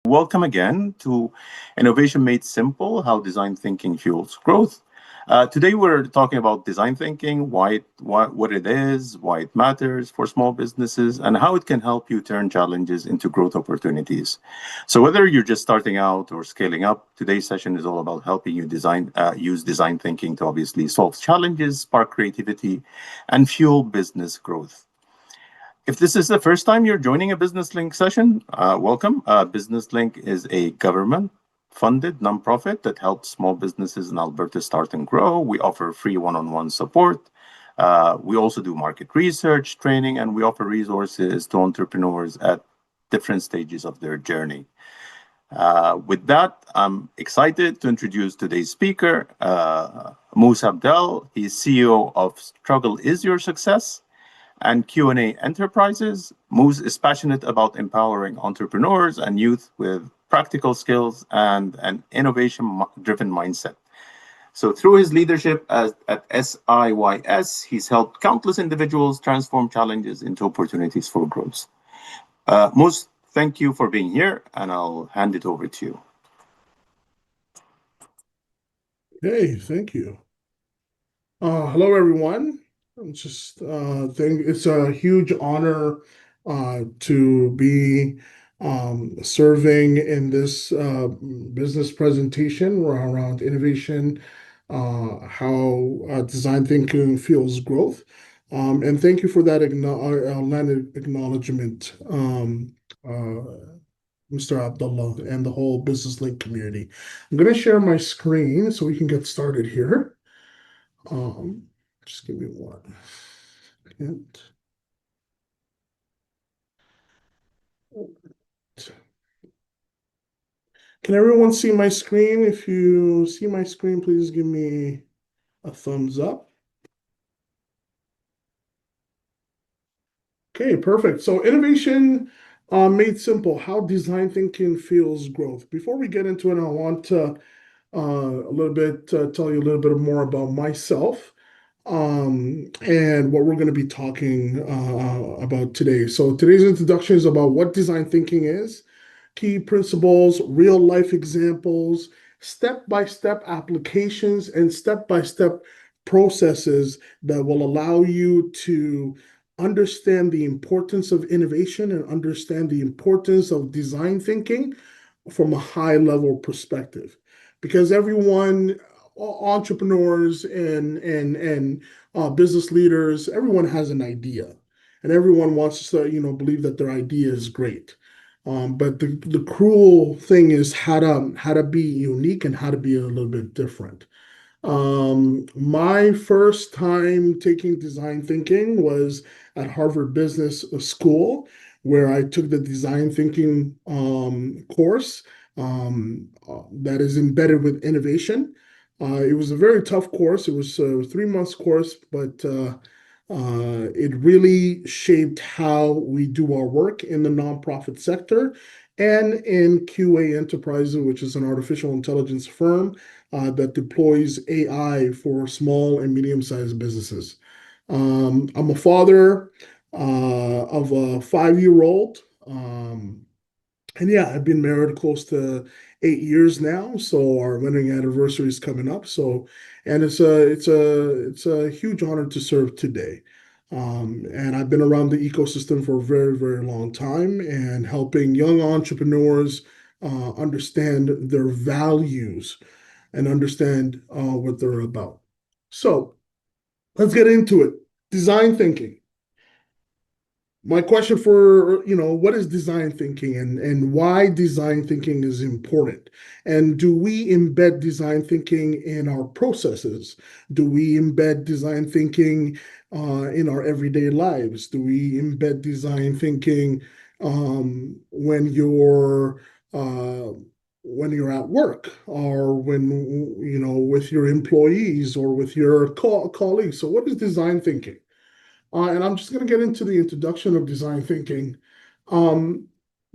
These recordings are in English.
Welcome again to Innovation Made Simple, how design thinking fuels growth. Today we're talking about design thinking, what it is, why it matters for small businesses, and how it can help you turn challenges into growth opportunities. So whether you're just starting out or scaling up, today's session is all about helping you use design thinking to obviously solve challenges, spark creativity, and fuel business growth. If this is the first time you're joining a Business Link session, welcome. Business Link is a government funded nonprofit that helps small businesses in Alberta start and grow. We offer free one on one support. We also do market research, training, and we offer resources to entrepreneurs at different stages of their journey. With that, I'm excited to introduce today's speaker, Moose Abdel. He's CEO of Struggle Is Your Success and Q&A Enterprises. Moose is passionate about empowering entrepreneurs and youth with practical skills and an innovation-driven mindset. So through his leadership at SIYS, he's helped countless individuals transform challenges into opportunities for growth. Moose, thank you for being here, and I'll hand it over to you. Hey, thank you. Hello, everyone. It's a huge honor to be serving in this business presentation around innovation, how design thinking fuels growth. And thank you for that acknowledgement, Mr. Abdullah, and the whole Business Link community. I'm going to share my screen so we can get started here. Just give me one second. Can everyone see my screen? If you see my screen, please give me a thumbs up. Okay, perfect. So innovation made simple, how design thinking fuels growth. Before we get into it, I want to tell you a little bit more about myself and what we're going to be talking about today. So today's introduction is about what design thinking is, key principles, real life examples, step-by-step applications, and step-by-step processes that will allow you to understand the importance of innovation and understand the importance of design thinking from a high level perspective. Because everyone, entrepreneurs and business leaders, everyone has an idea, and everyone wants to believe that their idea is great. But the cruel thing is how to be unique and how to be a little bit different. My first time taking design thinking was at Harvard Business School, where I took the design thinking course that is embedded with innovation. It was a very tough course. It was a 3 months course, but it really shaped how we do our work in the nonprofit sector and in QA Enterprises, which is an artificial intelligence firm that deploys AI for small and medium-sized businesses. I'm a father of a 5-year-old. And yeah, I've been married close to 8 years now, so our wedding anniversary is coming up. So, and it's a huge honor to serve today. And I've been around the ecosystem for a very, very long time and helping young entrepreneurs understand their values and understand what they're about. So let's get into it. Design thinking. My question for, what is design thinking and why design thinking is important? And do we embed design thinking in our processes? Do we embed design thinking in our everyday lives? Do we embed design thinking when you're at work or when, with your employees or with your colleagues? So what is design thinking? And I'm just going to get into the introduction of design thinking.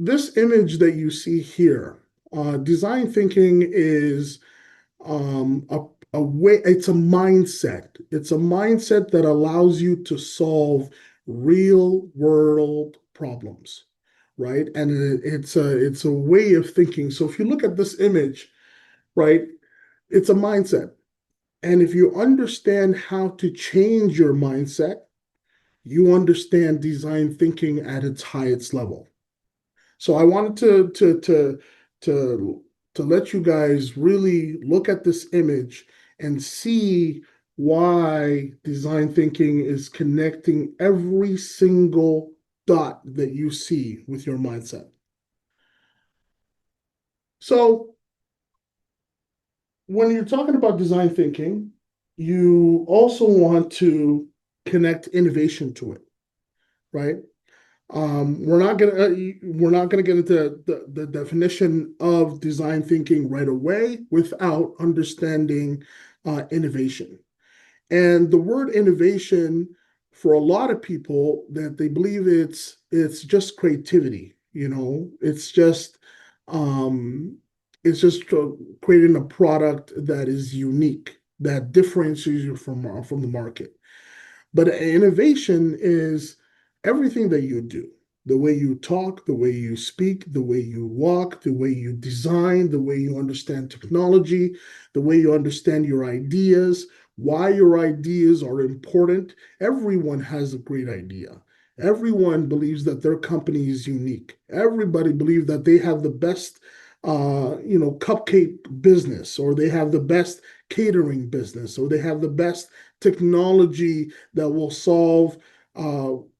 This image that you see here, design thinking is a way, it's a mindset. It's a mindset that allows you to solve real world problems. right? And it's a way of thinking. So if you look at this image, right, it's a mindset. And if you understand how to change your mindset, you understand design thinking at its highest level. So I wanted to let you guys really look at this image and see why design thinking is connecting every single dot that you see with your mindset. So when you're talking about design thinking, you also want to connect innovation to it, right? We're not gonna get into the definition of design thinking right away without understanding innovation. And the word innovation, for a lot of people, that they believe it's just creativity. Um, it's just creating a product that is unique, that differentiates you from the market. But innovation is everything that you do, the way you talk, the way you speak, the way you walk, the way you design, the way you understand technology, the way you understand your ideas, why your ideas are important. Everyone has a great idea. Everyone believes that their company is unique. Everybody believes that they have the best, cupcake business, or they have the best catering business, or they have the best technology that will solve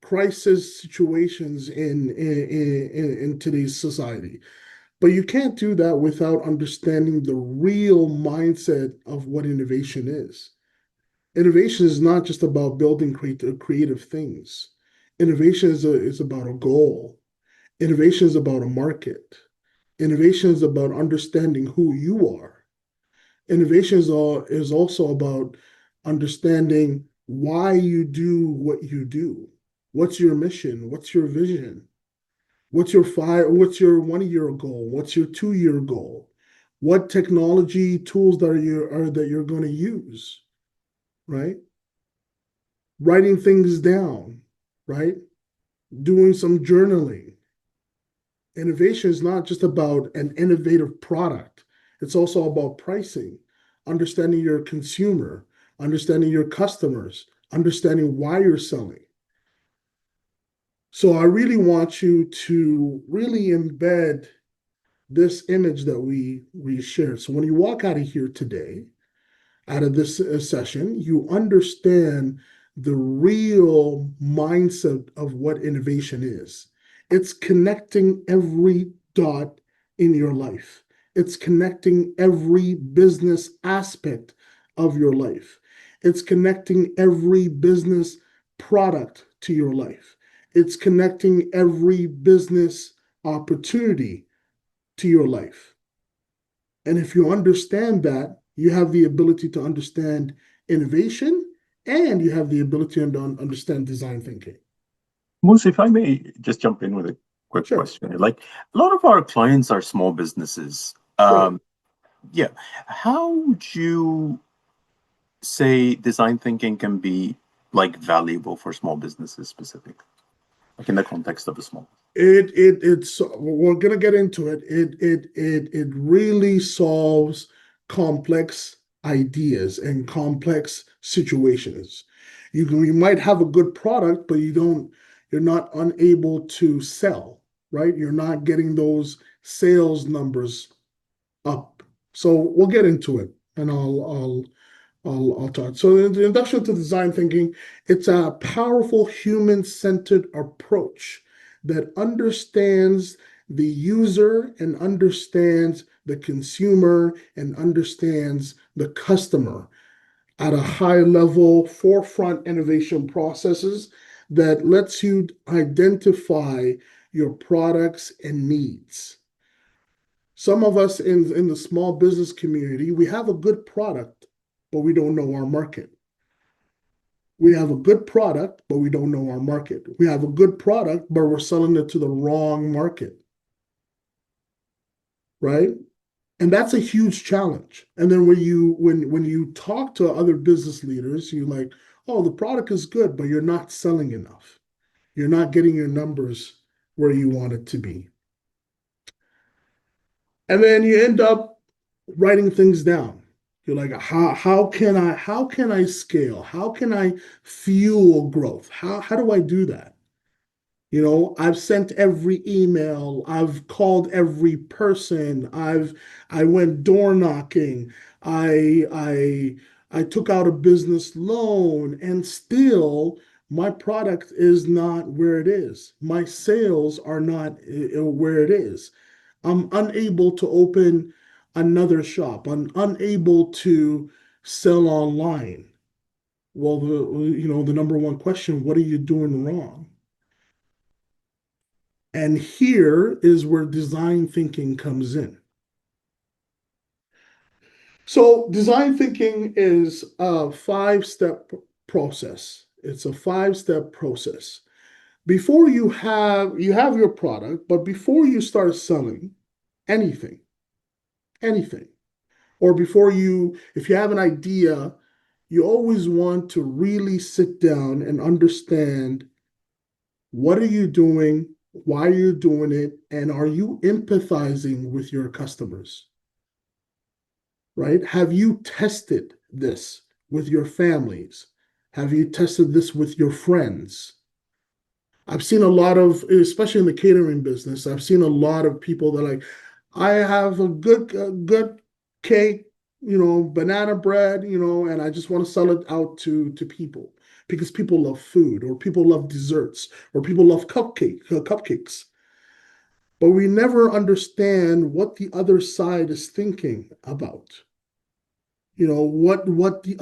crisis situations in today's society. But you can't do that without understanding the real mindset of what innovation is. Innovation is not just about building creative things. Innovation is about a goal. Innovation is about a market. Innovation is about understanding who you are. Innovation is also about understanding why you do what you do. What's your mission? What's your vision? What's your 1 year goal? What's your 2 year goal? What technology tools that you're going to use, right? Writing things down, right? Doing some journaling. Innovation is not just about an innovative product. It's also about pricing, understanding your consumer, understanding your customers, understanding why you're selling. So I really want you to really embed this image that we shared. So when you walk out of here today, out of this session, you understand the real mindset of what innovation is. It's connecting every dot in your life. It's connecting every business aspect of your life. It's connecting every business product to your life. It's connecting every business opportunity to your life. And if you understand that, you have the ability to understand innovation, and you have the ability to understand design thinking. Moose, if I may just jump in with a quick Sure. question. Like a lot of our clients are small businesses. Right. Yeah. How would you say design thinking can be like valuable for small businesses specifically, like in the context of a small? It's we're gonna get into it. It really solves complex ideas and complex situations. You might have a good product, but you're not unable to sell, right? You're not getting those sales numbers up. So we'll get into it, and I'll talk. So the introduction to design thinking, it's a powerful human-centered approach that understands the user and understands the consumer and understands the customer at a high level, forefront innovation processes that lets you identify your products and needs. Some of us in the small business community, we have a good product, but we don't know our market. We have a good product, but we don't know our market. We have a good product, but we're selling it to the wrong market, right? And that's a huge challenge. And then when you talk to other business leaders, you're like, oh, the product is good, but you're not selling enough. You're not getting your numbers where you want it to be. And then you end up writing things down. You're like, how can I scale? How can I fuel growth? How do I do that? I've sent every email, I've called every person, I went door knocking, I took out a business loan, and still my product is not where it is. My sales are not where it is. I'm unable to open another shop. I'm unable to sell online. Well, the number one question, what are you doing wrong? And here is where design thinking comes in. So design thinking is a five-step process. It's a five-step process. Before you have your product, but before you start selling anything, anything, or if you have an idea, you always want to really sit down and understand what are you doing, why are you doing it, and are you empathizing with your customers, right? Have you tested this with your families? Have you tested this with your friends? I've seen a lot of, especially in the catering business, I've seen a lot of people that are like, I have a good cake, banana bread, and I just want to sell it out to people because people love food, or people love desserts, or people love cupcakes. But we never understand what the other side is thinking about. What the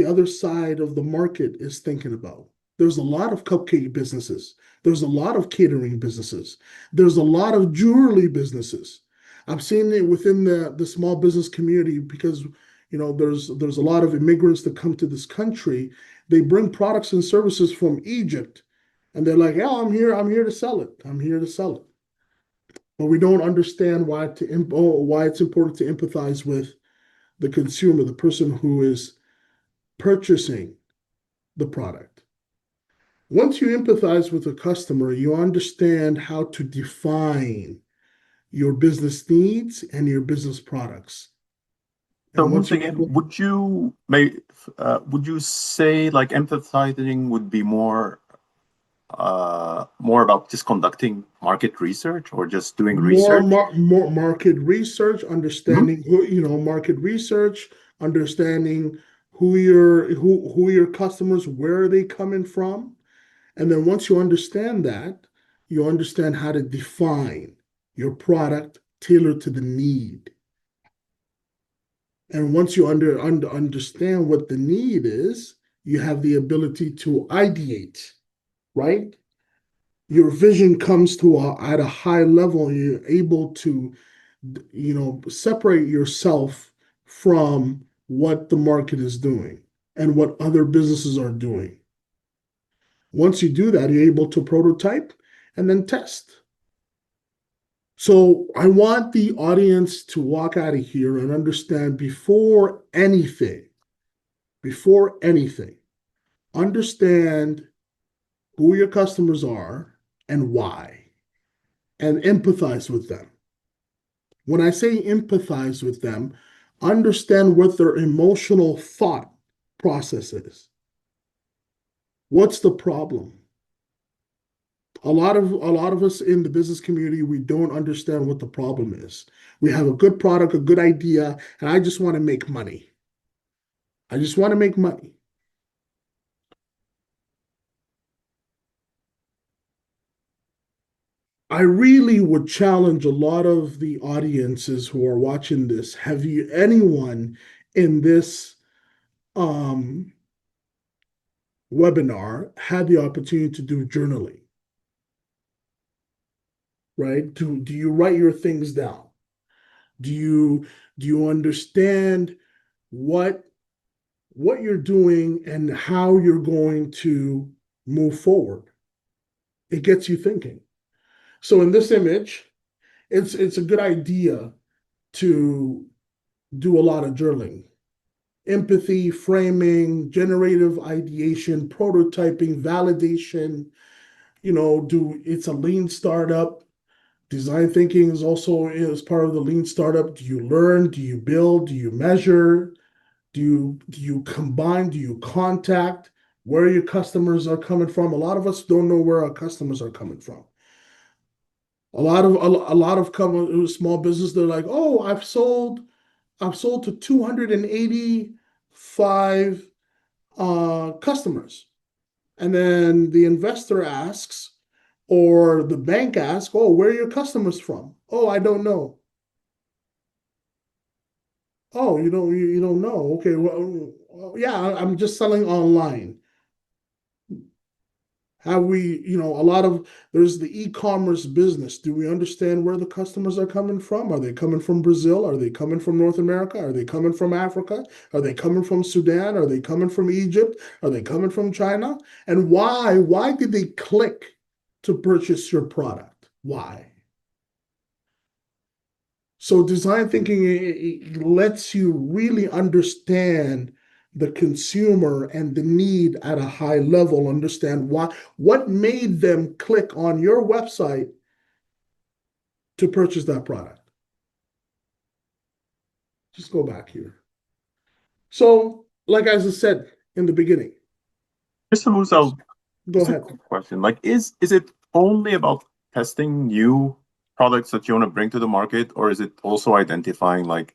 other side of the market is thinking about. There's a lot of cupcake businesses. There's a lot of catering businesses. There's a lot of jewelry businesses. I've seen it within the small business community because there's a lot of immigrants that come to this country. They bring products and services from Egypt, and they're like, "Yeah, I'm here to sell it. I'm here to sell it." But we don't understand why it's important to empathize with the consumer, the person who is purchasing the product. Once you empathize with a customer, you understand how to define your business needs and your business products. So And once once you're again, able, would you say like empathizing would be more about just conducting market research or just doing research? more market research, Mhm. understanding market research, understanding who your customers, where are they coming from, and then once you understand that, you understand how to define your product tailored to the need. And once you understand what the need is, you have the ability to ideate, right? Your vision comes at a high level, and you're able to, separate yourself from what the market is doing and what other businesses are doing. Once you do that, you're able to prototype and then test. So I want the audience to walk out of here and understand before anything, understand who your customers are and why, and empathize with them. When I say empathize with them, understand what their emotional thought process is. What's the problem? A lot of us in the business community, we don't understand what the problem is. We have a good product, a good idea, and I just want to make money. I just want to make money. I really would challenge a lot of the audiences who are watching this. Have you anyone in this um, webinar had the opportunity to do journaling, right? Do you write your things down? Do you understand what what you're doing and how you're going to move forward? It gets you thinking. So in this image, it's a good idea to do a lot of journaling. Empathy, framing, generative ideation, prototyping, validation, Do it's a lean startup. Design thinking is part of the lean startup. Do you learn? Do you build? Do you measure? Do you combine? Do you contact where your customers are coming from? A lot of us don't know where our customers are coming from. A lot of small business, they're like, oh, I've sold to 285 customers. And then the investor asks, or the bank asks, oh, where are your customers from? Oh, I don't know. Oh, you don't know. Okay, well, yeah, I'm just selling online. Have we, there's the e-commerce business. Do we understand where the customers are coming from? Are they coming from Brazil? Are they coming from North America? Are they coming from Africa? Are they coming from Sudan? Are they coming from Egypt? Are they coming from China? And why? Why did they click to purchase your product? Why? So design thinking it lets you really understand the consumer and the need at a high level, understand what made them click on your website to purchase that product. Just go back here. So, like as I said in the beginning, Mr. just Musa, go just a ahead. quick question. Like, is it only about testing new products that you want to bring to the market, or is it also identifying like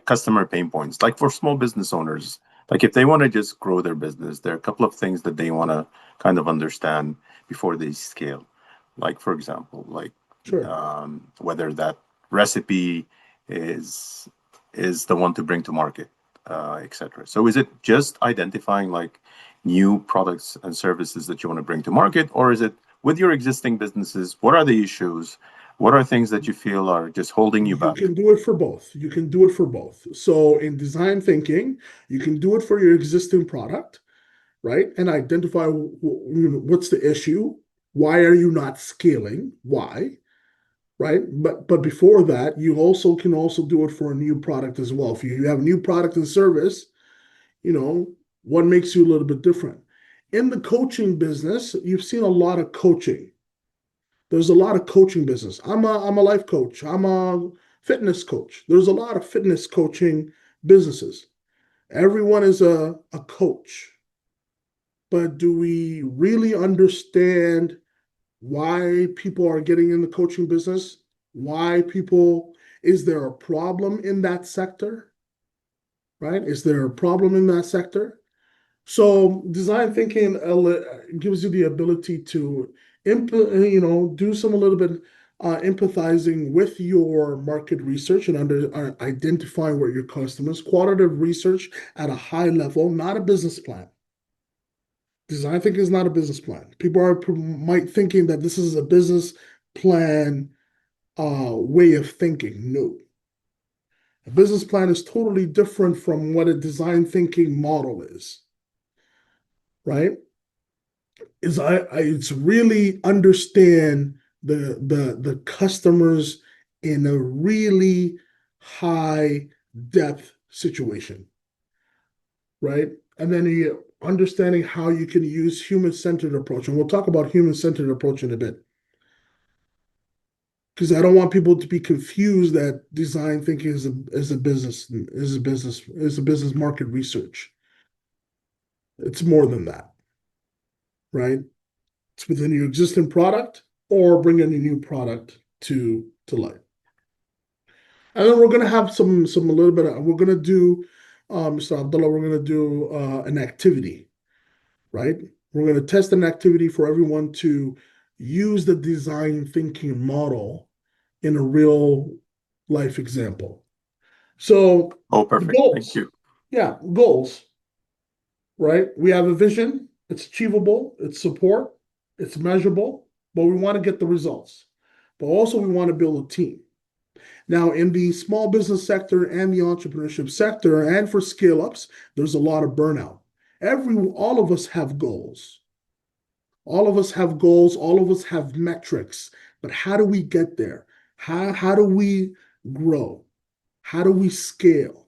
customer pain points? Like for small business owners, like if they want to just grow their business, there are a couple of things that they want to kind of understand before they scale. Like for example, like Sure. whether that recipe is is the one to bring to market, etc. So is it just identifying like new products and services that you want to bring to market, or is it with your existing businesses? What are the issues? What are things that you feel are just holding you You back? can do it for both. You can do it for both. So in design thinking, you can do it for your existing product, right? And identify what's the issue. Why are you not scaling? Why? Right? But before that, you also can also do it for a new product as well. If you have a new product and service, you know, what makes you a little bit different? In the coaching business, you've seen a lot of coaching. There's a lot of coaching business. I'm a life coach. I'm a fitness coach. There's a lot of fitness coaching businesses. Everyone is a coach. But do we really understand why people are getting in the coaching business? Why people, is there a problem in that sector? Right? Is there a problem in that sector? So design thinking gives you the ability to do some a little bit empathizing with your market research and identifying what your customers, qualitative research at a high level, not a business plan. Design thinking is not a business plan. People might thinking that this is a business plan way of thinking. No, a business plan is totally different from what a design thinking model is. Right? It's really understand the customers in a really high depth situation, right? And then you understanding how you can use human-centered approach. And we'll talk about human-centered approach in a bit. Because I don't want people to be confused that design thinking is a business market research. It's more than that, right? It's within your existing product or bringing a new product to life. And then we're gonna have some a little bit of, we're gonna do Mr. Abdullah, we're gonna do an activity, right? We're gonna test an activity for everyone to use the design thinking model in a real life example. So Oh, the perfect. Thank goals, you. yeah, goals, right? We have a vision, it's achievable, it's support, it's measurable, but we want to get the results. But also we want to build a team. Now, in the small business sector and the entrepreneurship sector, and for scale ups, there's a lot of burnout. All of us have goals. All of us have goals. All of us have metrics. But how do we get there? How do we grow? How do we scale?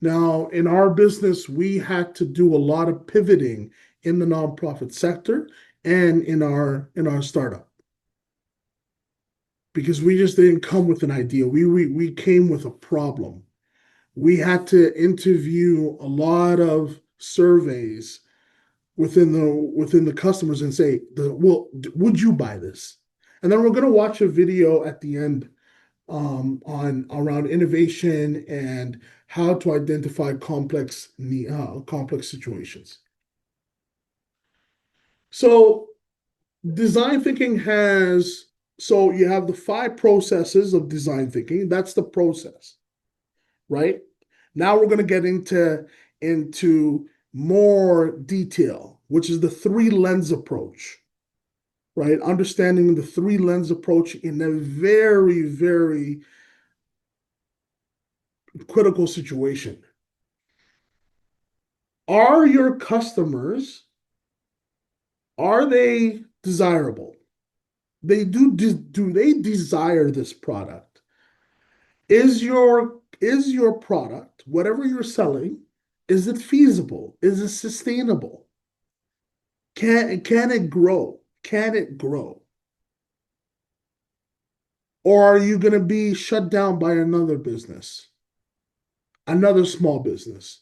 Now, in our business, we had to do a lot of pivoting in the nonprofit sector and in our startup, because we just didn't come with an idea. We came with a problem. We had to interview a lot of surveys within the customers and say, well, would you buy this? And then we're going to watch a video at the end on around innovation and how to identify complex situations. So design thinking has so you have the five processes of design thinking. That's the process, right? Now we're going to get into more detail, which is the three lens approach, right? Understanding the three lens approach in a very, very critical situation. Are your customers, are they desirable? Do they desire this product? Is your product, whatever you're selling, is it feasible? Is it sustainable? Can it grow? Can it grow? Or are you going to be shut down by another business, another small business?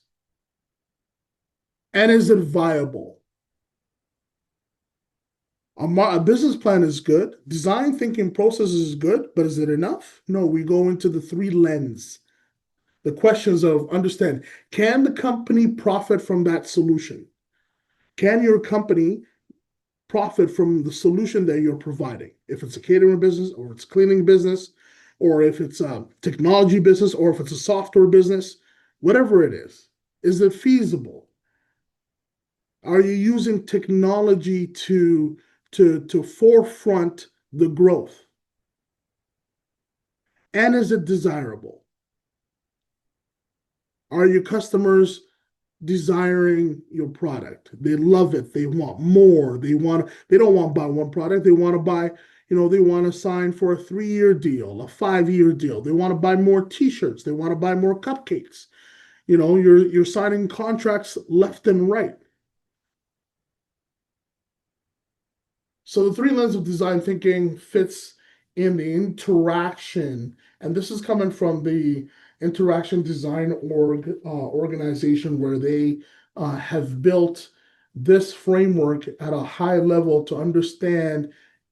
And is it viable? A business plan is good. Design thinking process is good, but is it enough? No, we go into the three lens. The questions of understand, can the company profit from that solution? Can your company profit from the solution that you're providing? If it's a catering business, or it's cleaning business, or if it's a technology business, or if it's a software business, whatever it is it feasible? Are you using technology to forefront the growth? And is it desirable? Are your customers desiring your product? They love it. They want more. They don't want to buy one product. They want to buy, they want to sign for a 3-year deal, a 5-year deal. They want to buy more t-shirts. They want to buy more cupcakes. You're signing contracts left and right. So the three lens of design thinking fits in the interaction, and this is coming from the interaction design organization, where they have built this framework at a high level to understand,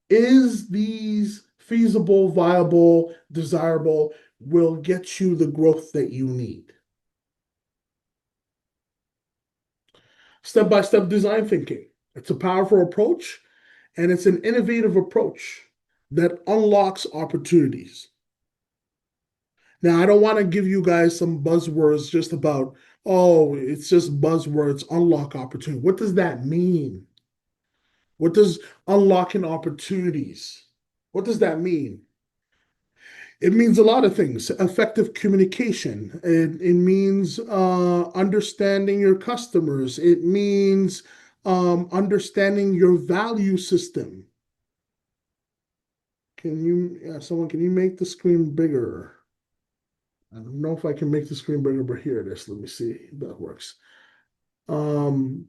is these feasible, viable, desirable, will get you the growth that you need. Step by step design thinking. It's a powerful approach, and it's an innovative approach that unlocks opportunities. Now, I don't want to give you guys some buzzwords just about, oh, it's just buzzwords, unlock opportunity. What does that mean? What does unlocking opportunities? What does that mean? It means a lot of things. Effective communication. It means understanding your customers. It means understanding your value system. Can you make the screen bigger? I don't know if I can make the screen bigger, but here it is. Let me see if that works. Um,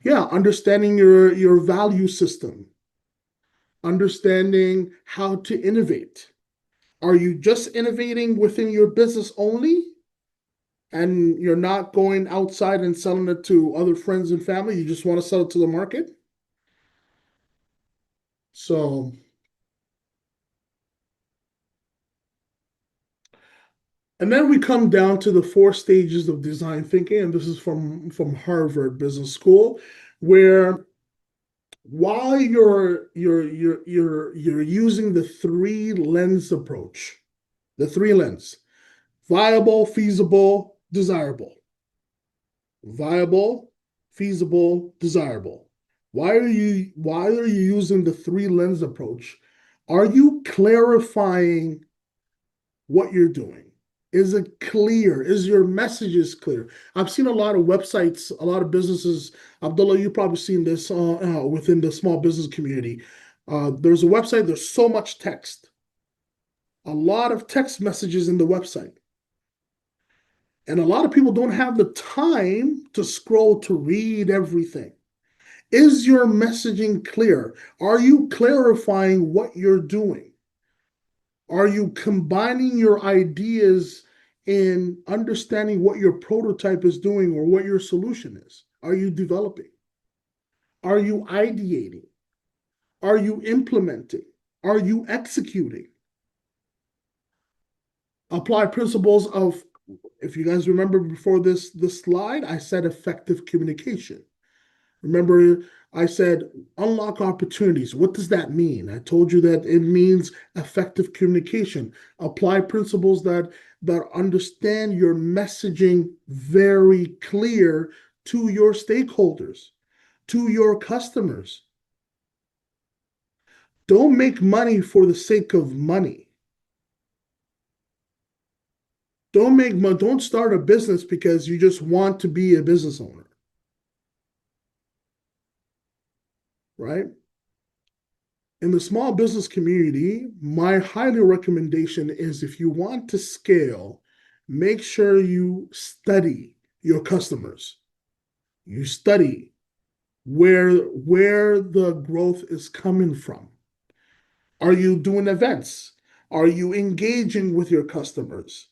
yeah, understanding your value system, understanding how to innovate. Are you just innovating within your business only, and you're not going outside and selling it to other friends and family? You just want to sell it to the market? So, and then we come down to the four stages of design thinking, and this is from Harvard Business School, where while you're using the three lens approach, the three lens, viable, feasible, desirable. Viable, feasible, desirable. Why are you using the three lens approach? Are you clarifying what you're doing? Is it clear? Is your messages clear? I've seen a lot of websites, a lot of businesses. Abdullah, you've probably seen this within the small business community. There's a website, there's so much text, a lot of text messages in the website. And a lot of people don't have the time to scroll to read everything. Is your messaging clear? Are you clarifying what you're doing? Are you combining your ideas in understanding what your prototype is doing or what your solution is? Are you developing? Are you ideating? Are you implementing? Are you executing? Apply principles of, if you guys remember before this slide, I said effective communication. Remember, I said unlock opportunities. What does that mean? I told you that it means effective communication. Apply principles that understand your messaging very clear to your stakeholders, to your customers. Don't make money for the sake of money. Don't start a business because you just want to be a business owner, right? In the small business community, my highly recommendation is if you want to scale, make sure you study your customers. You study where the growth is coming from. Are you doing events? Are you engaging with your customers?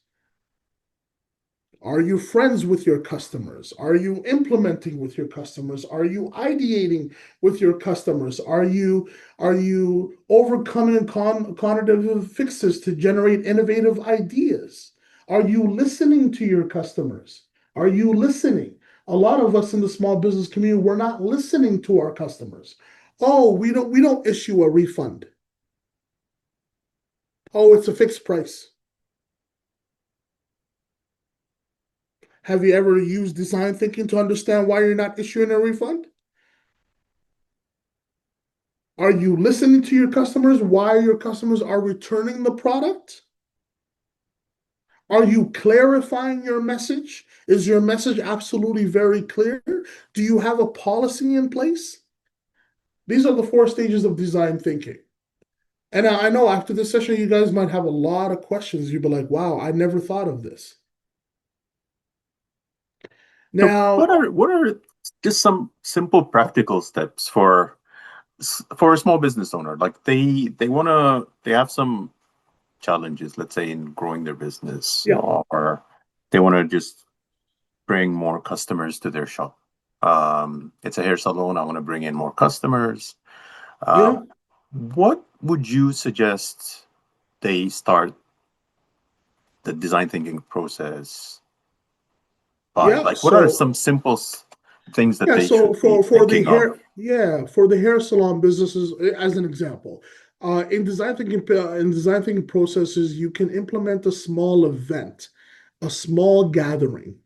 Are you friends with your customers? Are you implementing with your customers? Are you ideating with your customers? Are you overcoming cognitive fixes to generate innovative ideas? Are you listening to your customers? Are you listening? A lot of us in the small business community, we're not listening to our customers. Oh, we don't issue a refund. Oh, it's a fixed price. Have you ever used design thinking to understand why you're not issuing a refund? Are you listening to your customers? Why your customers are returning the product? Are you clarifying your message? Is your message absolutely very clear? Do you have a policy in place? These are the four stages of design thinking. And I know after this session, you guys might have a lot of questions. You'd be like, wow, I never thought of this. So what Now, are what are just some simple practical steps for a small business owner? Like they have some challenges, let's say in growing their business, yeah, or they want to just bring more customers to their shop. It's a hair salon. I want to bring in more customers. Uh, yeah, what would you suggest they start the design thinking process by? yeah. Like, what are So some simple things that yeah, they so should be for the thinking of? hair, yeah, for the hair salon businesses, as an example, in design thinking processes, you can implement a small event, a small gathering,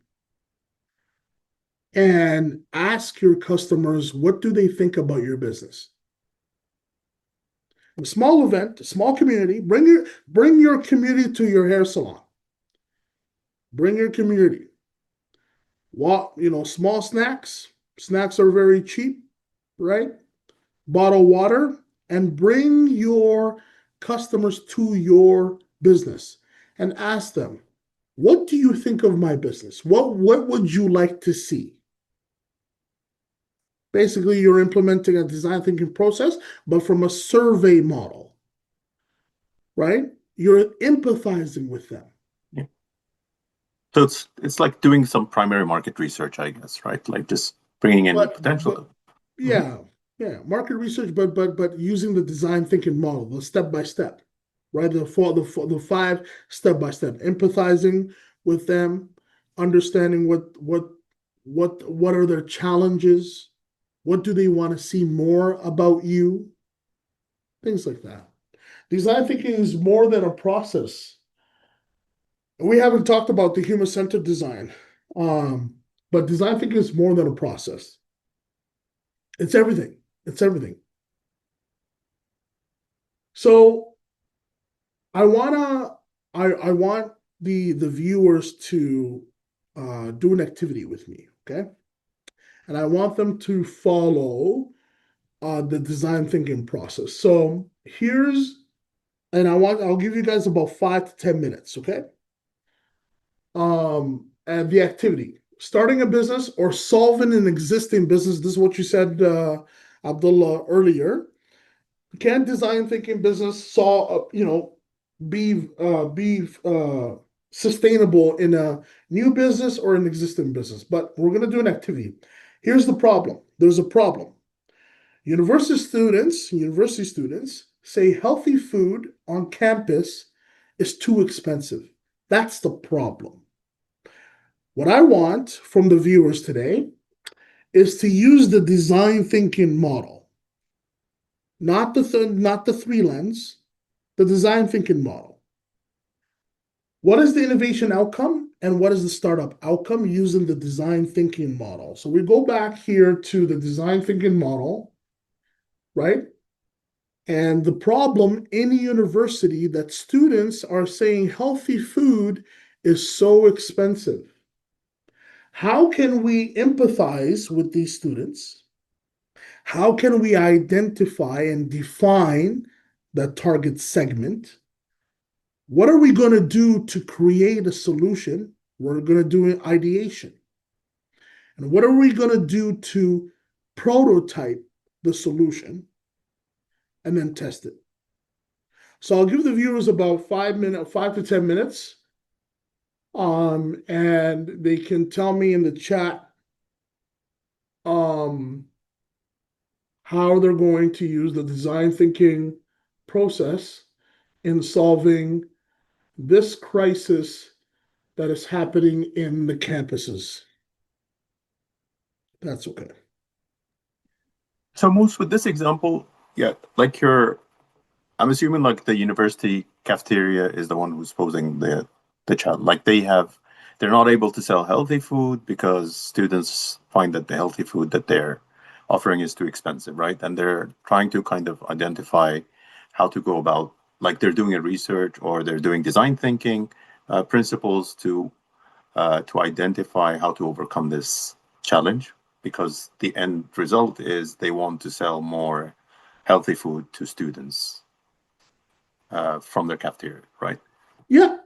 and ask your customers what do they think about your business. A small event, a small community. Bring your community to your hair salon. Bring your community. What small snacks. Snacks are very cheap, right? Bottle water, and bring your customers to your business and ask them, what do you think of my business? What would you like to see? Basically, you're implementing a design thinking process, but from a survey model, right? You're empathizing with them. Yeah. So it's like doing some primary market research, I guess, right? Like just bringing in But potential. Mhm. yeah, yeah, market research, but using the design thinking model, the step by step, right? The five step by step, empathizing with them, understanding what are their challenges, what do they want to see more about you, things like that. Design thinking is more than a process. We haven't talked about the human centered design, but design thinking is more than a process. It's everything. It's everything. So I wanna I want the viewers to do an activity with me, okay? And I want them to follow the design thinking process. So I'll give you guys about 5 to 10 minutes, okay? And the activity. starting a business or solving an existing business. This is what you said, Abdullah, earlier. Can design thinking business solve, be sustainable in a new business or an existing business? But we're going to do an activity. Here's the problem. There's a problem. University students say healthy food on campus is too expensive. That's the problem. What I want from the viewers today is to use the design thinking model, not the three lens, the design thinking model. What is the innovation outcome and what is the startup outcome using the design thinking model? So we go back here to the design thinking model, right? And the problem in a university that students are saying healthy food is so expensive. How can we empathize with these students? How can we identify and define the target segment? What are we going to do to create a solution? We're going to do an ideation. And what are we going to do to prototype the solution and then test it? So I'll give the viewers about 5 minutes, 5 to 10 minutes, and they can tell me in the chat um, how they're going to use the design thinking process in solving this crisis that is happening in the campuses. That's okay. So most with this example, yeah, like I'm assuming like the university cafeteria is the one who's posing the challenge. Like they're not able to sell healthy food because students find that the healthy food that they're offering is too expensive, right? And they're trying to kind of identify how to go about, like they're doing a research or they're doing design thinking principles to identify how to overcome this challenge because the end result is they want to sell more healthy food to students from their cafeteria, right? Yeah,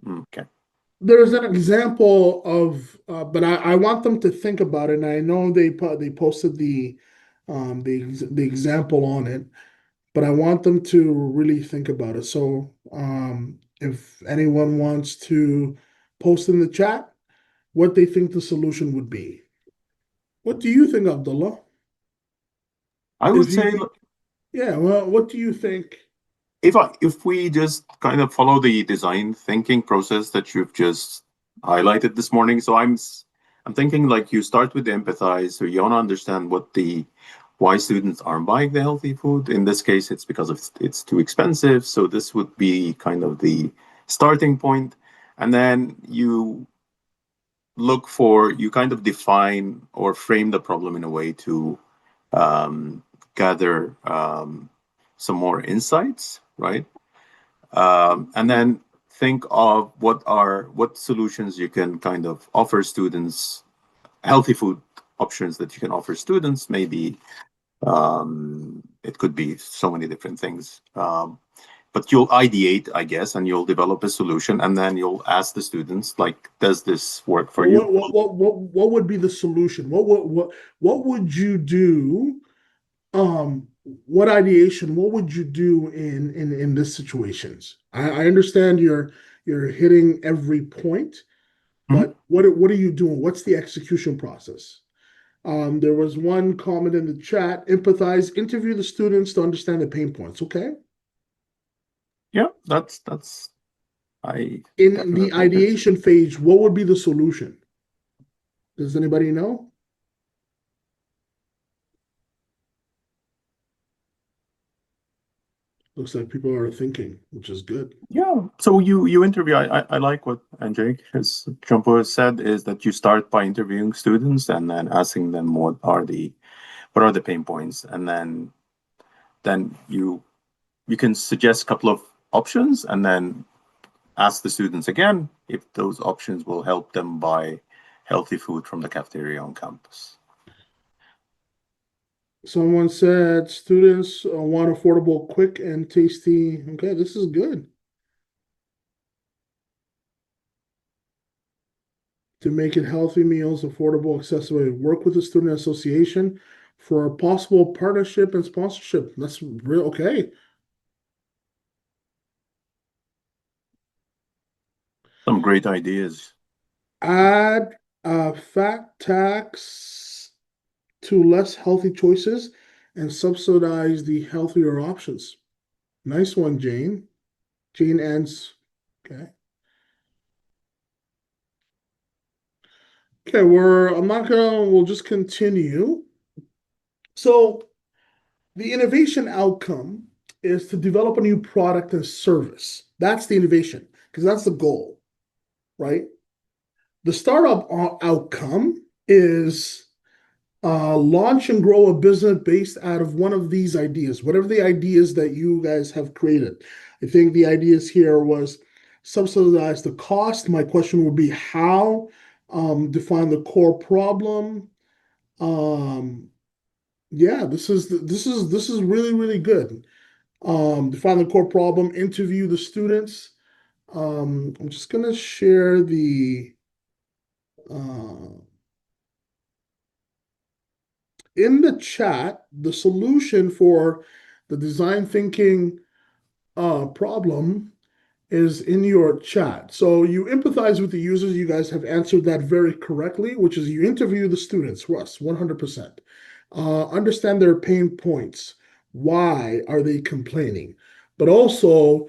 Okay. there's an example of, but I want them to think about it. And I know they posted the example on it, but I want them to really think about it. So if anyone wants to post in the chat what they think the solution would be. What do you think, Abdullah? I would If you say think, yeah, well, what do you think? if we just kind of follow the design thinking process that you've just highlighted this morning, so I'm thinking like you start with the empathize, so you want to understand what the why students aren't buying the healthy food. In this case, it's because of it's too expensive. So this would be kind of the starting point, and then you kind of define or frame the problem in a way to gather some more insights, right? And then think of what solutions you can kind of offer students, healthy food options that you can offer students. Maybe it could be so many different things. But you'll ideate, I guess, and you'll develop a solution, and then you'll ask the students, like, does this work for Well, you? what would be the solution? What would you do? What ideation? What would you do in this situations? I understand you're hitting every point, Mhm. but what are you doing? What's the execution process? There was one comment in the chat: empathize, interview the students to understand the pain points. Okay. Yeah, that's I In the definitely can. ideation phase, what would be the solution? Does anybody know? Looks like people are thinking, which is good. Yeah. So you interview. I like what Jake has Jumbo has said is that you start by interviewing students and then asking them what are the pain points, and then you can suggest a couple of options, and then ask the students again if those options will help them buy healthy food from the cafeteria on campus. Someone said students want affordable, quick, and tasty. Okay, this is good. to make it healthy meals affordable, accessible. Work with the student association for a possible partnership and sponsorship. That's real okay. Some great ideas. Add a fat tax to less healthy choices and subsidize the healthier options. Nice one, Jane. Jane ends. Okay. Okay, I'm not gonna, we'll just continue. So the innovation outcome is to develop a new product and service. That's the innovation, because that's the goal, right? The startup outcome is launch and grow a business based out of one of these ideas, whatever the ideas that you guys have created. I think the ideas here was subsidize the cost. My question would be how, define the core problem. Um, yeah, this is really, really good. Define the core problem, interview the students. I'm just gonna share the uh, in the chat the solution for the design thinking problem is in your chat. So you empathize with the users. You guys have answered that very correctly, which is you interview the students, Russ, 100%. Understand their pain points. Why are they complaining? But also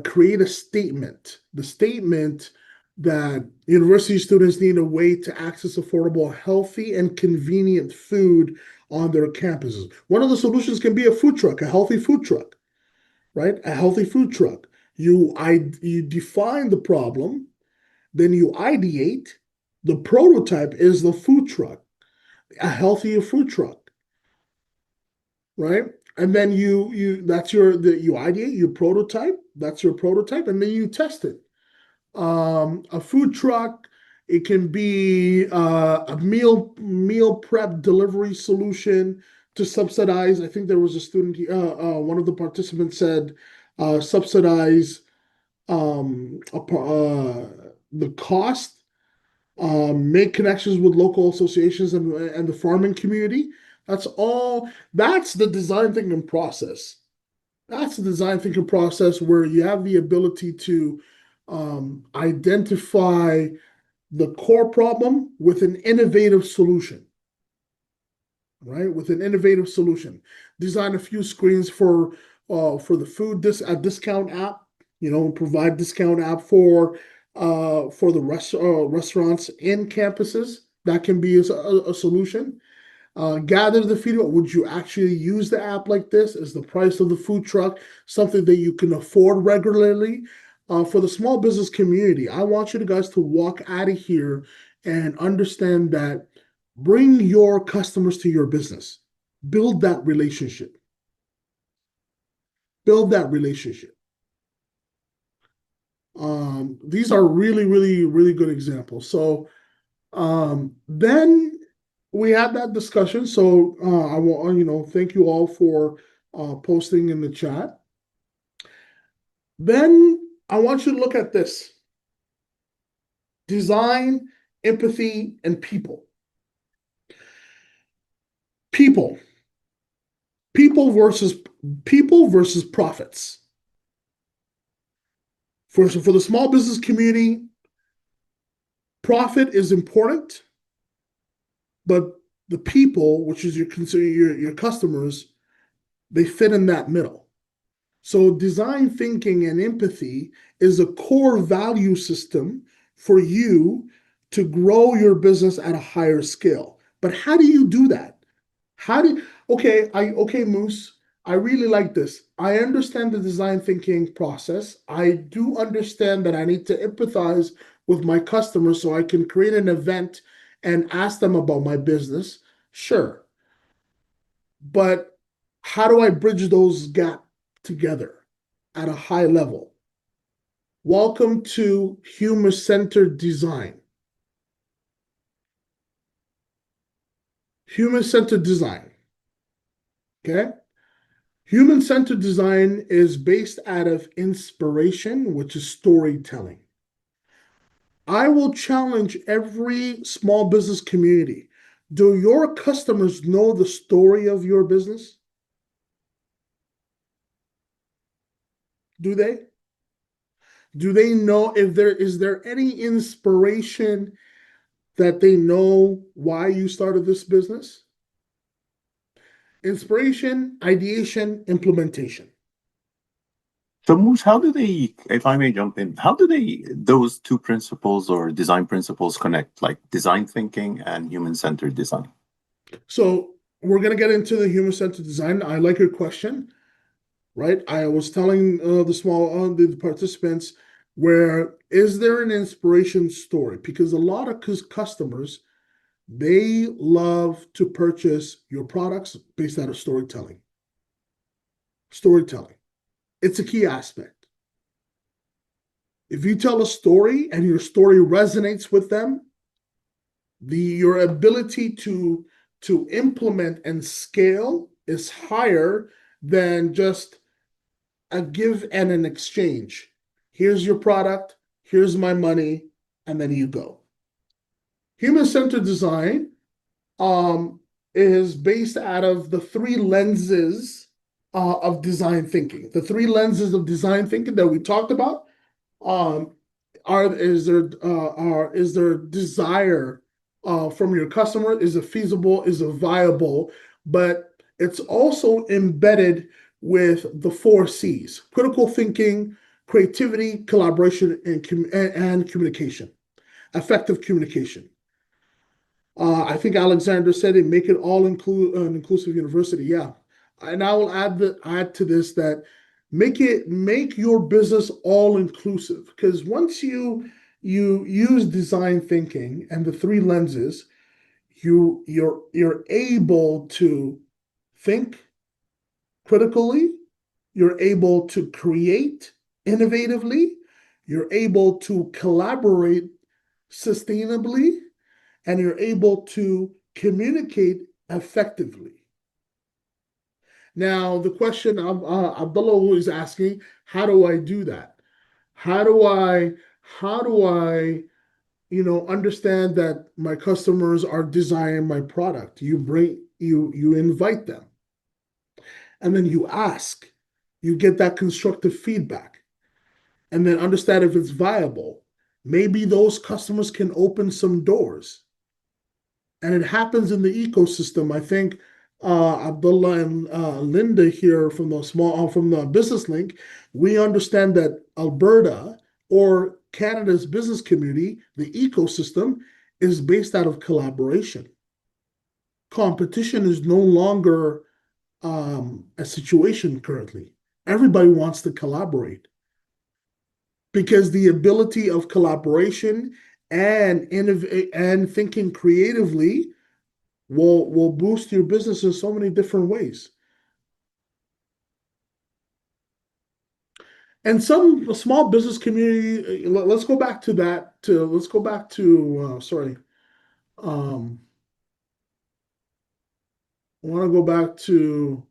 create a statement. The statement that university students need a way to access affordable, healthy, and convenient food on their campuses. One of the solutions can be a food truck, a healthy food truck, right? A healthy food truck. You define the problem, then you ideate. The prototype is the food truck, a healthier food truck, right? And then you ideate, you prototype, that's your prototype, and then you test it. A food truck, it can be a meal prep delivery solution to subsidize. I think there was a student, one of the participants said, subsidize the cost, make connections with local associations and the farming community. That's all. That's the design thinking process. That's the design thinking process where you have the ability to identify the core problem with an innovative solution, right? With an innovative solution. Design a few screens for the food a discount app, provide discount app for the restaurants in campuses. That can be a solution. Gather the feedback. Would you actually use the app like this? Is the price of the food truck something that you can afford regularly? For the small business community, I want you guys to walk out of here and understand that bring your customers to your business. Build that relationship. Build that relationship. These are really, really, really good examples. So then we had that discussion. So I want thank you all for posting in the chat. Then I want you to look at this: design, empathy, and people. People, people versus profits. For the small business community, profit is important, but the people, which is your customers, they fit in that middle. So design thinking and empathy is a core value system for you to grow your business at a higher scale. But how do you do that? How do okay, Moose, I really like this. I understand the design thinking process. I do understand that I need to empathize with my customers so I can create an event and ask them about my business. Sure. But how do I bridge those gaps together at a high level? Welcome to human-centered design. Human-centered design. Okay? Human-centered design is based out of inspiration, which is storytelling. I will challenge every small business community. Do your customers know the story of your business? Do they? Do they know if there is there any inspiration that they know why you started this business? Inspiration, ideation, implementation. So, Moose, how do they, if I may jump in, how do those two principles or design principles connect, like design thinking and human-centered design? So we're going to get into the human-centered design. I like your question, right? I was telling the participants, where is there an inspiration story? Because a lot of customers, they love to purchase your products based out of storytelling. Storytelling. It's a key aspect. If you tell a story and your story resonates with them, your ability to implement and scale is higher than just a give and an exchange. Here's your product, here's my money, and then you go. Human-centered design um, is based out of the three lenses of design thinking. The three lenses of design thinking that we talked about, um, is there desire from your customer? Is it feasible? Is it viable? But it's also embedded with the four C's: critical thinking, creativity, collaboration, and communication, effective communication. I think Alexander said it, make it all include an inclusive university. Yeah. And I will add to this that make your business all inclusive, because once you use design thinking and the three lenses, you're able to think critically, you're able to create innovatively, you're able to collaborate sustainably, and you're able to communicate effectively. Now, the question of Abdullah is asking, how do I do that? How do I, how do I, understand that my customers are desiring my product? You invite them, and then you ask, you get that constructive feedback, and then understand if it's viable. Maybe those customers can open some doors, and it happens in the ecosystem. I think Abdullah and Linda here from from the Business Link, we understand that Alberta or Canada's business community, the ecosystem, is based out of collaboration. Competition is no longer a situation currently. Everybody wants to collaborate, because the ability of collaboration and innovate and thinking creatively will boost your business in so many different ways. And some small business community, let's go back to that. Let's go back to sorry. Um, I want to go back to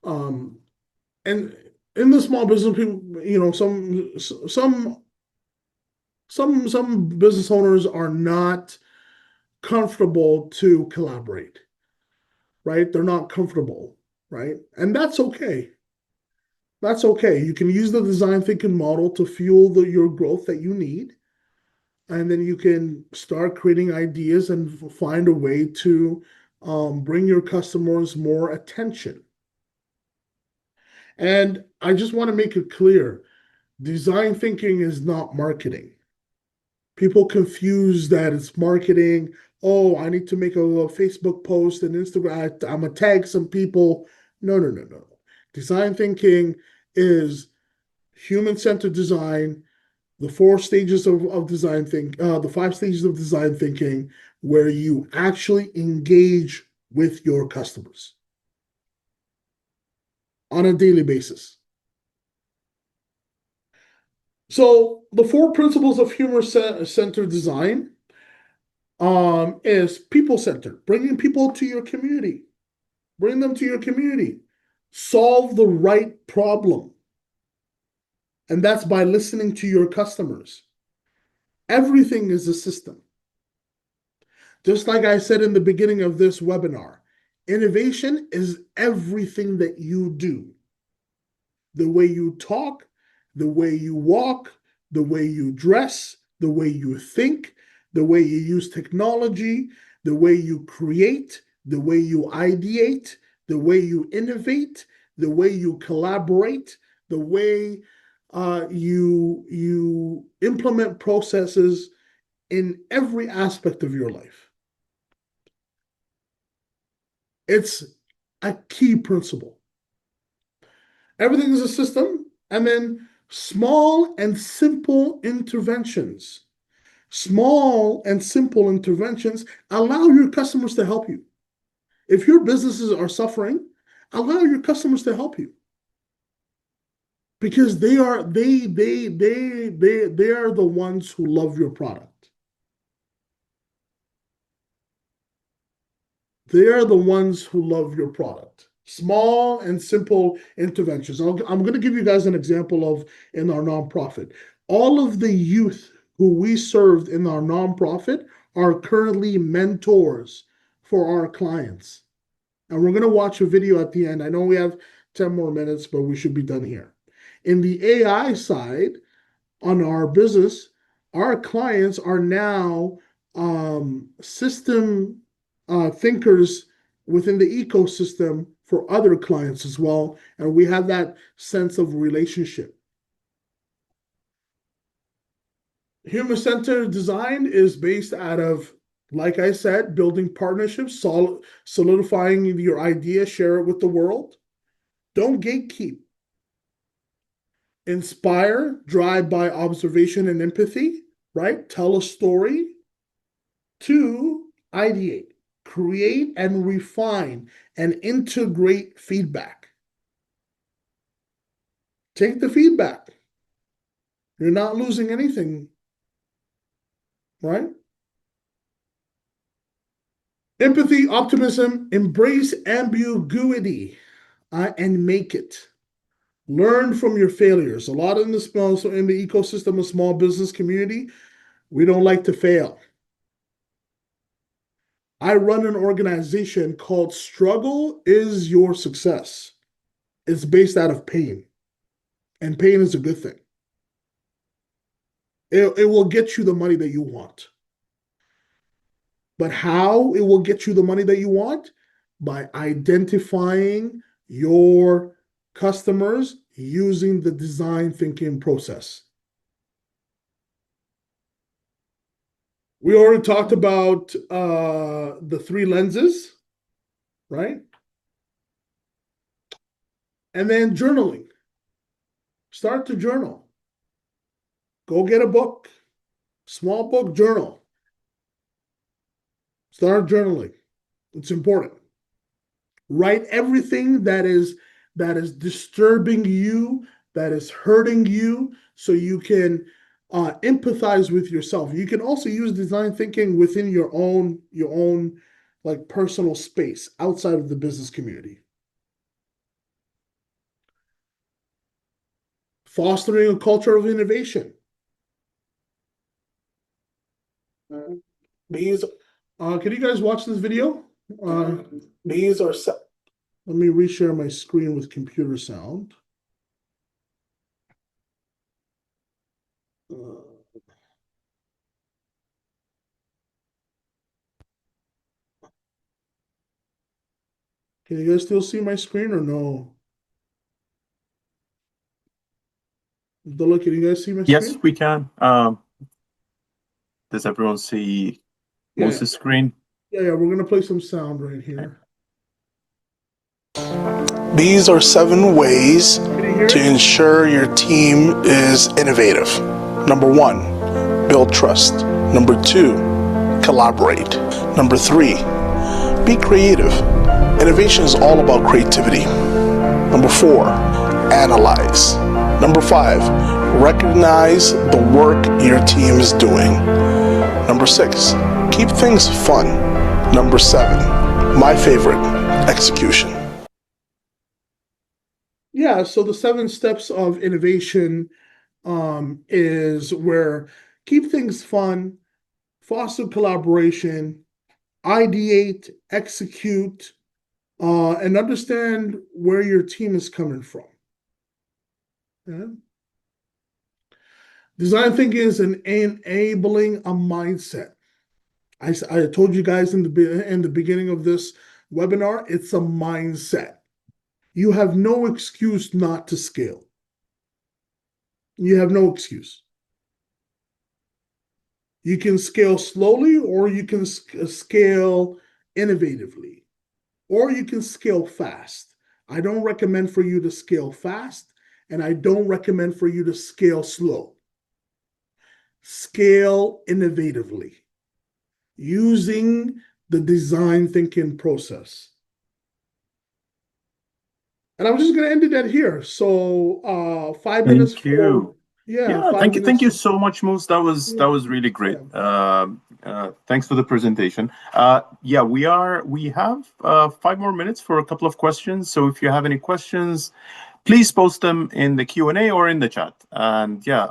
um, and in the small business people, some business owners are not comfortable to collaborate, right? They're not comfortable, right? And that's okay. That's okay. You can use the design thinking model to fuel your growth that you need. And then you can start creating ideas and find a way to bring your customers more attention. And I just want to make it clear, design thinking is not marketing. People confuse that it's marketing. Oh, I need to make a Facebook post and Instagram. I'm going to tag some people. No, no, no, no. Design thinking is human-centered design, the four stages of design think the five stages of design thinking, where you actually engage with your customers on a daily basis. So the four principles of humor-centered design is people-centered, bringing people to your community, bring them to your community, solve the right problem, and that's by listening to your customers. Everything is a system. Just like I said in the beginning of this webinar, innovation is everything that you do. The way you talk, the way you walk, the way you dress, the way you think, the way you use technology, the way you create, the way you ideate, the way you innovate, the way you collaborate, the way you implement processes in every aspect of your life. It's a key principle. Everything is a system, and then small and simple interventions. Small and simple interventions allow your customers to help you. If your businesses are suffering, allow your customers to help you because they are the ones who love your product. They are the ones who love your product. Small and simple interventions. I'm going to give you guys an example of in our nonprofit. All of the youth who we served in our nonprofit are currently mentors for our clients. And we're going to watch a video at the end. I know we have 10 more minutes, but we should be done here. In the AI side, on our business, our clients are now system thinkers within the ecosystem for other clients as well. And we have that sense of relationship. Human-centered design is based out of, like I said, building partnerships, solidifying your idea, share it with the world. Don't gatekeep. Inspire, drive by observation and empathy, right? Tell a story. 2, ideate, create and refine and integrate feedback. Take the feedback. You're not losing anything, right? Empathy, optimism, embrace ambiguity and make it. Learn from your failures. A lot in the ecosystem of small business community, we don't like to fail. I run an organization called Struggle is Your Success. It's based out of pain, and pain is a good thing. It will get you the money that you want. But how it will get you the money that you want? By identifying your customers using the design thinking process. We already talked about the 3 lenses, right? And then journaling. Start to journal. Go get a book, small book, journal. Start journaling. It's important. Write everything that is disturbing you, that is hurting you, so you can empathize with yourself. You can also use design thinking within your own like personal space outside of the business community. Fostering a culture of innovation. These, can you guys watch this video? These are, let me reshare my screen with computer sound. Can you guys still see my screen or no? Abdullah, can you guys see my Yes, screen? we can. Does everyone see Yeah, Moses' screen? yeah, we're gonna play some sound right here. These are 7 ways to ensure your team is innovative. Number 1, build trust. Number 2, collaborate. Number 3, be creative. Innovation is all about creativity. Number 4, analyze. Number 5, recognize the work your team is doing. Number 6, keep things fun. Number 7, my favorite, execution. Yeah, so the 7 steps of innovation is where keep things fun, foster collaboration, ideate, execute, and understand where your team is coming from. Yeah? Design thinking is an enabling a mindset. I told you guys in the beginning of this webinar, it's a mindset. You have no excuse not to scale. You have no excuse. You can scale slowly, or you can scale innovatively, or you can scale fast. I don't recommend for you to scale fast, and I don't recommend for you to scale slow. Scale innovatively using the design thinking process. And I'm just going to end it at here. So 5 minutes Thank for, you. yeah, Yeah, five thank you minutes. so much, Moose. Yeah, That was really great. yeah, Thanks for the presentation. Yeah, we have 5 more minutes for a couple of questions. So if you have any questions, please post them in the Q&A or in the chat. And yeah,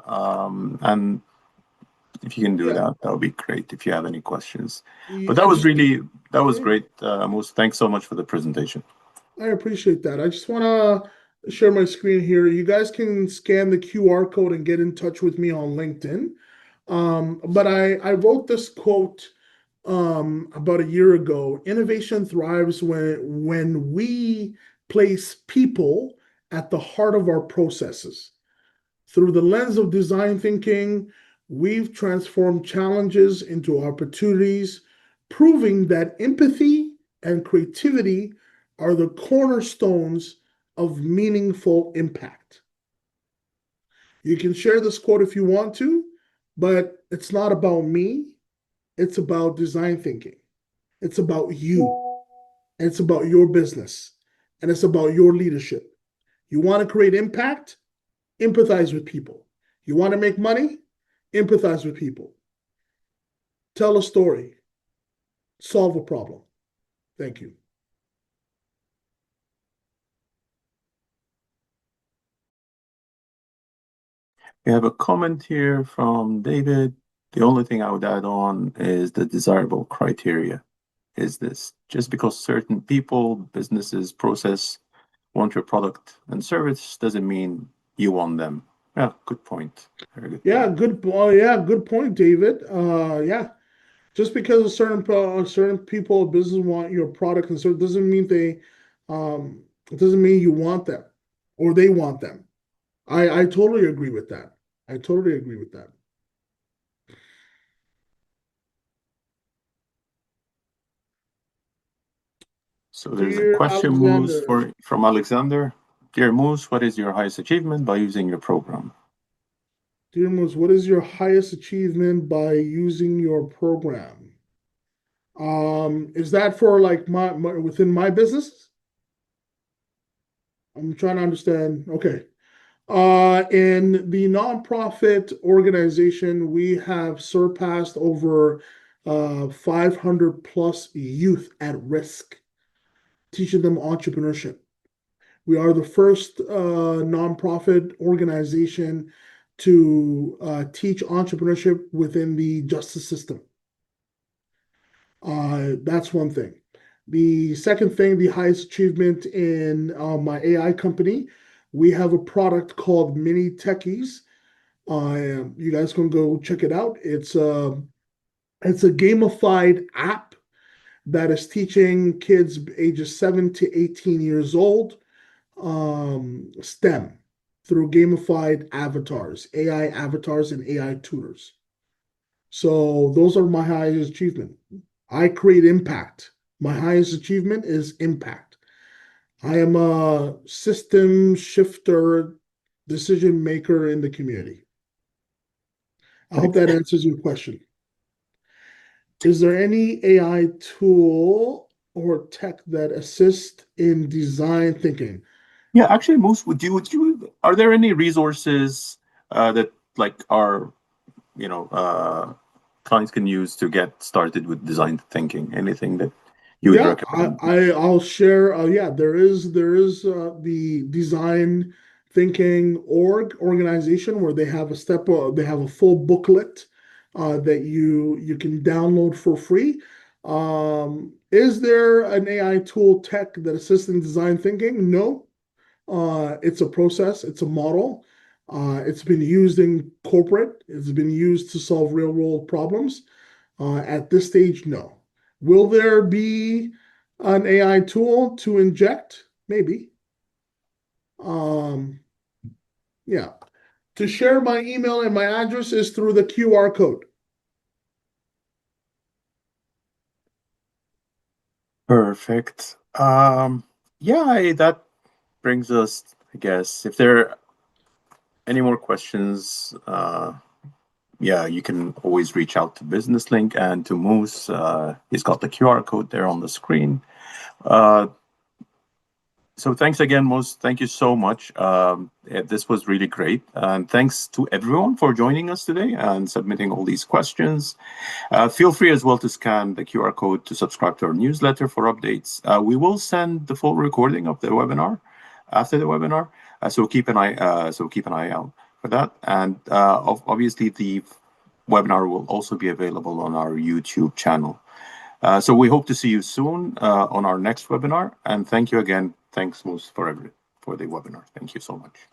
and if you can do yeah. that, that would be great. If you have any questions, but I just, that was yeah, great, Moose. Thanks so much for the presentation. I appreciate that. I just want to share my screen here. You guys can scan the QR code and get in touch with me on LinkedIn. But I wrote this quote about a year ago. Innovation thrives when we place people at the heart of our processes. Through the lens of design thinking, we've transformed challenges into opportunities, proving that empathy and creativity are the cornerstones of meaningful impact. You can share this quote if you want to, but it's not about me. It's about design thinking. It's about you. And it's about your business. And it's about your leadership. You want to create impact? Empathize with people. You want to make money? Empathize with people. Tell a story. Solve a problem. Thank you. We have a comment here from David. The only thing I would add on is the desirable criteria. Is this just because certain people, businesses, process want your product and service doesn't mean you want them? Yeah, good point. Very good Yeah, point. good. Yeah, good point, David. Yeah, just because certain people, business want your product and service doesn't mean it doesn't mean you want them or they want them. I totally agree with that. I totally agree with that. So there's a Dear question, Moose, Alexander, from Alexander. Dear Moose, what is your highest achievement by using your program? dear Moose, what is your highest achievement by using your program? Is that for like my within my business? I'm trying to understand. Okay. In the nonprofit organization, we have surpassed over 500 plus youth at risk, teaching them entrepreneurship. We are the first nonprofit organization to teach entrepreneurship within the justice system. That's one thing. The second thing, the highest achievement in my AI company, we have a product called Mini Techies. You guys can go check it out. It's a gamified app that is teaching kids ages 7 to 18 years old STEM through gamified avatars, AI avatars, and AI tutors. So those are my highest achievement. I create impact. My highest achievement is impact. I am a system shifter, decision maker in the community. I hope that answers your question. Is there any AI tool or tech that assists in design thinking? Yeah, actually, Moose, are there any resources that like our, you know, clients can use to get started with design thinking? Anything that you would Yeah, recommend? I'll share. Yeah, there is the design thinking organization where they have a full booklet that you can download for free. Is there an AI tool tech that assists in design thinking? No. It's a process, it's a model. It's been used in corporate, it's been used to solve real world problems. At this stage, no. Will there be an AI tool to inject? Maybe. Um, yeah. To share my email and my address is through the QR code. Perfect. Yeah, that brings us, I guess, if there are any more questions, yeah, you can always reach out to Business Link and to Moose. He's got the QR code there on the screen. Uh, so thanks again, Moose. Thank you so much. This was really great. And thanks to everyone for joining us today and submitting all these questions. Feel free as well to scan the QR code to subscribe to our newsletter for updates. We will send the full recording of the webinar after the webinar, so keep an eye out for that. And obviously, the webinar will also be available on our YouTube channel. So we hope to see you soon on our next webinar. And thank you again. Thanks, Moose, for the webinar. Thank you so much.